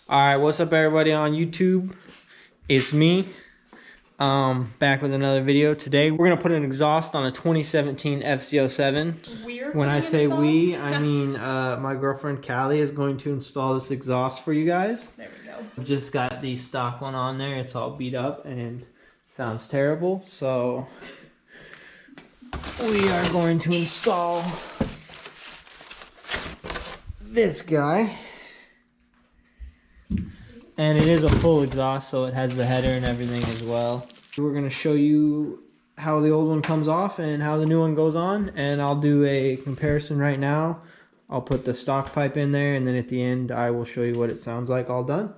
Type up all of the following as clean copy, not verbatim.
Alright, what's up everybody on YouTube? It's me. Back with another video. Today we're gonna put an exhaust on a 2017 FZ-07. When I say we, I mean my girlfriend Callie is going to install this exhaust for you guys. There we go. I've just got the stock one on there. It's all beat up and sounds terrible. So we are going to install this guy. And it is a full exhaust, so it has the header and everything as well. We're going to show you how the old one comes off and how the new one goes on. And I'll do a comparison right now. I'll put the stock pipe in there, and then at the end I will show you what it sounds like all done.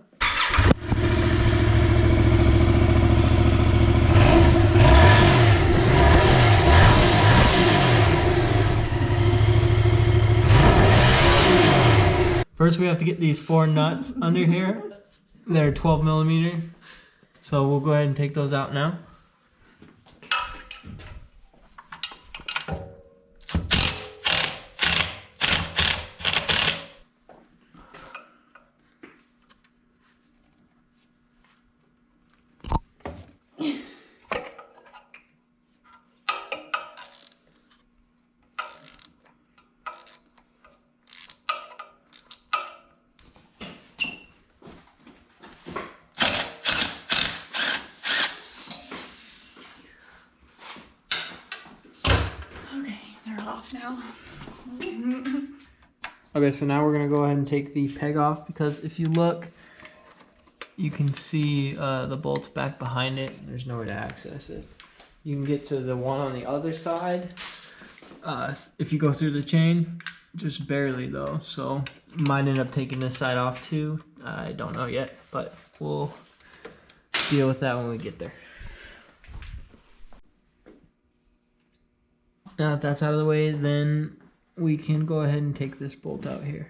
First we have to get these 4 nuts under here. They're 12 millimeter. So we'll go ahead and take those out now. Off now. Okay, so now we're gonna go ahead and take the peg off, because if you look, you can see the bolts back behind it. There's no way to access it. You can get to the one on the other side if you go through the chain, just barely though. So might end up taking this side off too. I don't know yet, but we'll deal with that when we get there. Now that that's out of the way, then we can go ahead and take this bolt out here.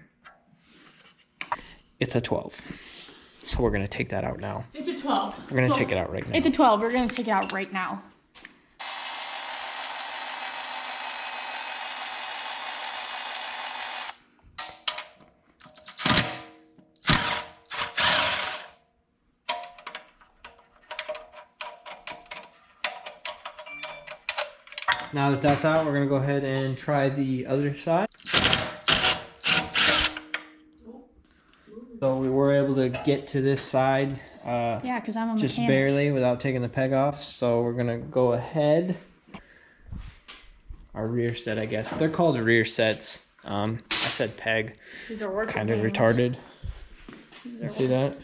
It's a 12. So we're going to take that out now. It's a 12. We're going to take it out right now. It's a 12. We're going to take it out right now. Now that that's out, we're going to go ahead and try the other side. So we were able to get to this side yeah, because I'm a just mechanic. barely without taking the peg off. So we're going to go ahead. Our rear set, I guess. They're called rear sets. I said peg. These are working Kind of hands. retarded. You see that?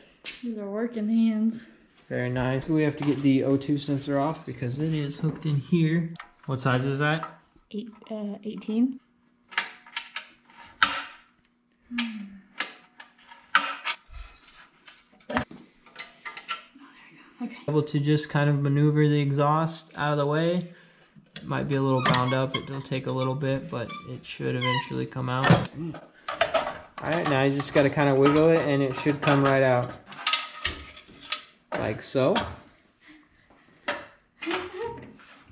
These are working hands. Very nice. We have to get the O2 sensor off because it is hooked in here. What size is that? 18. Okay. Able to just kind of maneuver the exhaust out of the way. It might be a little bound up. It'll take a little bit, but it should eventually come out. Alright, now you just got to kind of wiggle it and it should come right out. Like so.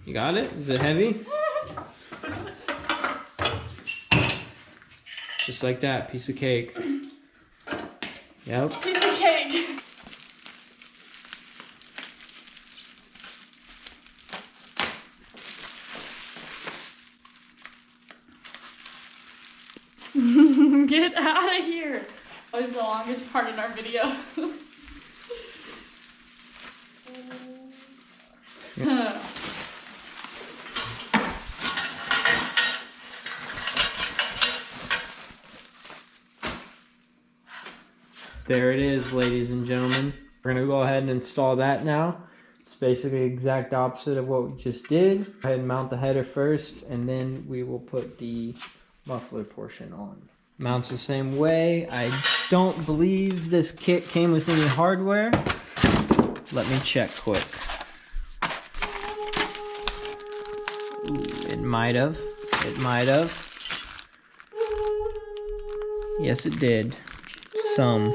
You got it? Is it heavy? Just like that, piece of cake. Yep. Piece of cake. Get out of here. That was the longest part in our video. There it is, ladies and gentlemen. We're gonna go ahead and install that now. It's basically the exact opposite of what we just did. Go ahead and mount the header first, and then we will put the muffler portion on. Mounts the same way. I don't believe this kit came with any hardware. Let me check quick. Ooh, it might have. It might have. Yes, it did. Some.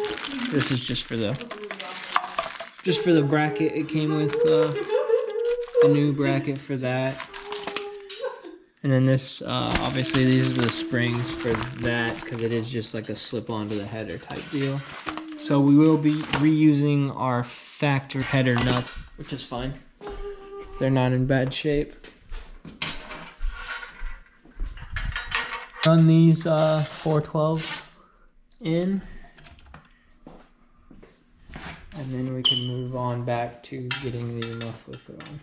This is just for the bracket. It came with a new bracket for that. And then this, obviously these are the springs for that, because it is just like a slip onto the header type deal. So we will be reusing our factory header nuts, which is fine. They're not in bad shape. Run these 412s in. And then we can move on back to getting the muffler put on.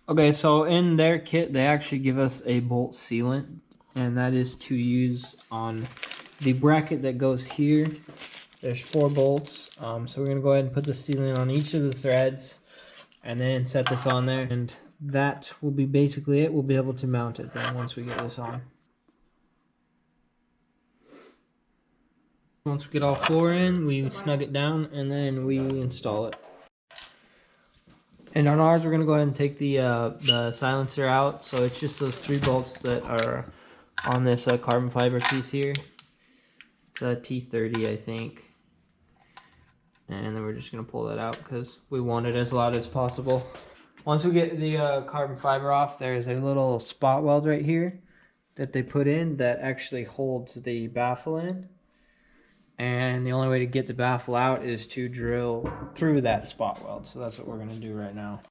Okay, so in their kit, they actually give us a bolt sealant. And that is to use on the bracket that goes here. There's 4 bolts. So we're going to go ahead and put the sealant on each of the threads. And then set this on there. And that will be basically it. We'll be able to mount it then once we get this on. Once we get all 4 in, we snug it down and then we install it. And on ours, we're going to go ahead and take the silencer out. So it's just those 3 bolts that are on this carbon fiber piece here. It's a T30, I think. And then we're just going to pull that out because we want it as loud as possible. Once we get the carbon fiber off, there's a little spot weld right here that they put in that actually holds the baffle in. And the only way to get the baffle out is to drill through that spot weld. So that's what we're going to do right now.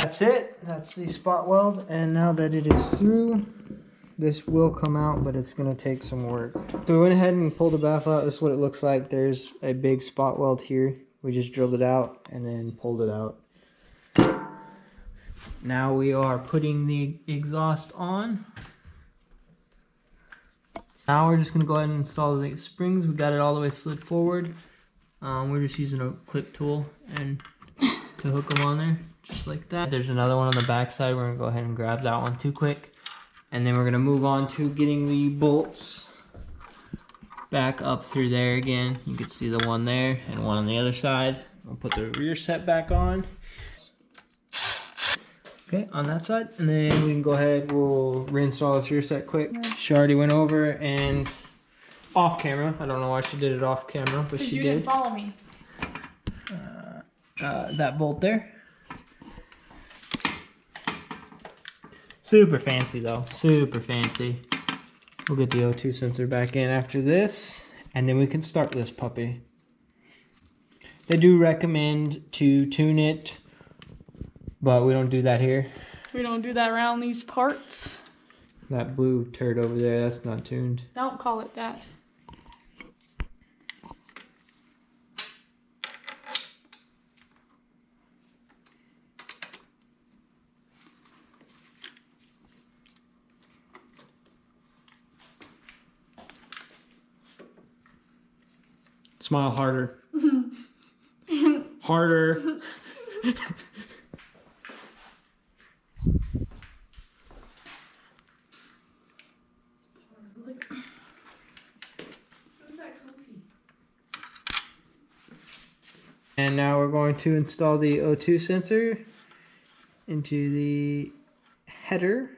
That's it. That's the spot weld. And now that it is through, this will come out, but it's going to take some work. So we went ahead and pulled the baffle out. This is what it looks like. There's a big spot weld here. We just drilled it out and then pulled it out. Now we are putting the exhaust on. Now we're just going to go ahead and install the springs. We got it all the way slid forward. We're just using a clip tool and to hook them on there, just like that. There's another one on the back side. We're going to go ahead and grab that one too quick. And then we're going to move on to getting the bolts back up through there again. You can see the one there and one on the other side. We'll put the rear set back on. Okay, on that side. And then we can go ahead, we'll reinstall this rear set quick. She already went over and off camera. I don't know why she did it off camera, but she did. You didn't follow me. That bolt there. Super fancy though, super fancy. We'll get the O2 sensor back in after this, and then we can start this puppy. They do recommend to tune it, but we don't do that here. We don't do that around these parts. That blue turd over there, that's not tuned. Don't call it that. Smile harder. Harder. And now we're going to install the O2 sensor into the header.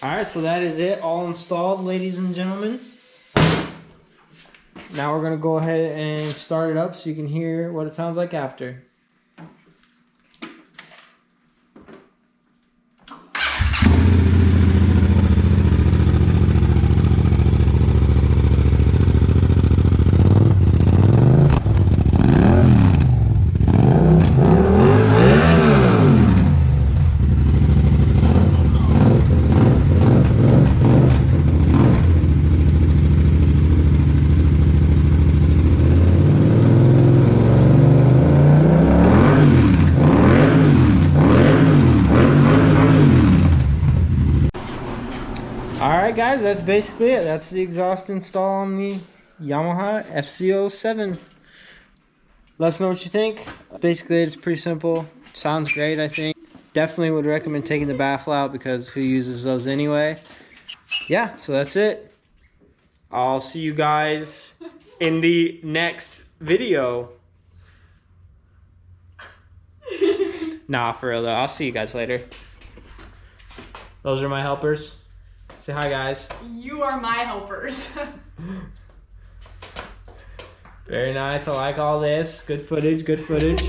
Alright, so that is it, all installed, ladies and gentlemen. Now we're going to go ahead and start it up so you can hear what it sounds like after. Alright guys, that's basically it. That's the exhaust install on the Yamaha FZ-07. Let us know what you think. Basically, it's pretty simple. Sounds great, I think. Definitely would recommend taking the baffle out because who uses those anyway? Yeah, so that's it. I'll see you guys in the next video. Nah, for real though. I'll see you guys later. Those are my helpers. Say hi, guys. You are my helpers. Very nice. I like all this. Good footage, good footage.